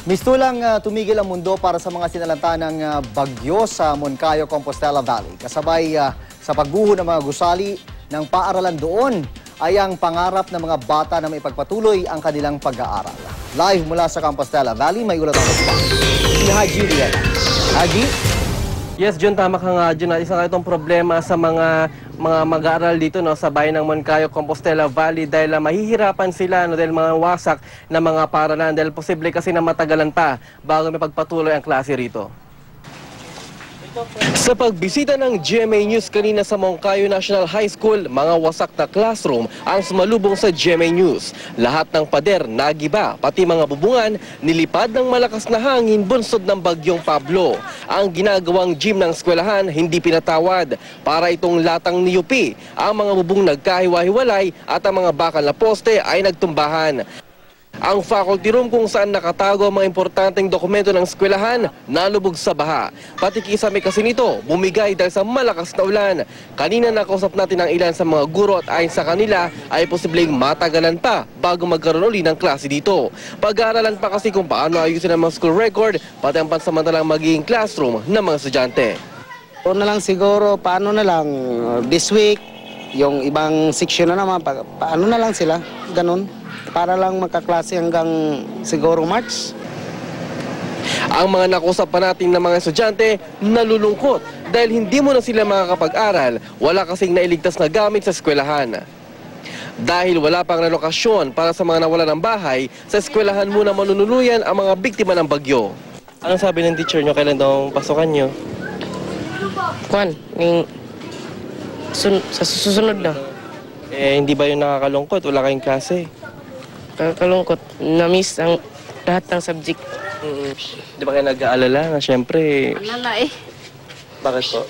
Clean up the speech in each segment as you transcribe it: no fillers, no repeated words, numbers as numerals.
Mistulang tumigil ang mundo para sa mga sinalanta ng bagyo sa Moncayo, Compostela Valley. Kasabay sa pagguho ng mga gusali ng paaralan doon ay ang pangarap ng mga bata na maipagpatuloy ang kanilang pag-aaral. Live mula sa Compostela Valley, may ulat ang si Haji Rieta. Haji? Yes, John, tama ka nga, John. Isa nga itong problema sa mga mag-aaral dito sa bayan ng Moncayo, Compostela Valley dahil mahihirapan sila dahil mga wasak na mga paaralan dahil posible kasi na matagalan pa bago may pagpatuloy ang klase rito. Sa pagbisita ng GMA News kanina sa Moncayo National High School, mga wasak na classroom ang sumalubong sa GMA News. Lahat ng pader nagiba, pati mga bubungan nilipad ng malakas na hangin bunsod ng bagyong Pablo. Ang ginagawang gym ng eskwelahan hindi pinatawad. Para itong latang ni UP, ang mga bubong nagkahiwa-hiwalay at ang mga bakal na poste ay nagtumbahan. Ang faculty room kung saan nakatago ang mga importanteng dokumento ng eskwelahan nalubog sa baha. Pati kisame kasi nito bumigay dahil sa malakas na ulan. Kanina nakausap natin ang ilan sa mga guro at ayon sa kanila ay posibleng matagalan pa bago magkaroon uli ng klase dito. Pag-aaralan pa kasi kung paano ayusin ang mga school record pati ang pansamantalang magiging classroom ng mga estudyante. O na lang siguro, paano na lang this week, yung ibang section na naman, paano na lang sila, ganun. Para lang magkaklase hanggang siguro March. Ang mga nakusap pa natin ng mga estudyante nalulungkot dahil hindi mo na sila makakapag-aral, wala kasing nailigtas na gamit sa eskwelahan. Dahil wala pang relokasyon para sa mga nawala ng bahay, sa eskwelahan muna manunuluyan ang mga biktima ng bagyo. Anong sabi ng teacher nyo, kailan daw pasukan nyo? Sa susunod na. Hindi ba yung nakakalungkot? Wala kayong klase? Kalungkot. Na-miss ang lahat ng subject. Di ba kayo nag-aalala na siyempre? Alala Bakit po?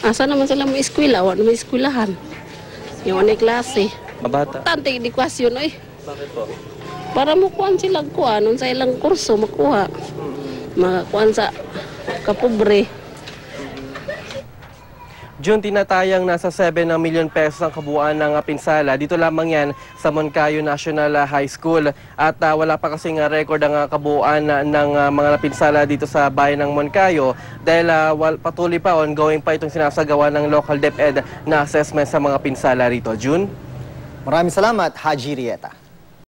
Asa naman sila may eskwela? Wala may eskwelahan. Yung anay klase. Mabata? Tante, edukasyon Bakit po? Para makuhaan sila kuha. Nung sa ilang kurso, makuha. Makuhaan sa kapobre. June, tinatayang nasa 7 na milyon pesos ang kabuuan ng pinsala. Dito lamang yan sa Moncayo National High School. At wala pa kasing record ang kabuuan ng mga pinsala dito sa bayan ng Moncayo dahil patuloy pa, ongoing pa itong sinasagawa ng local DepEd na assessment sa mga pinsala rito. June? Maraming salamat, Haji Rieta.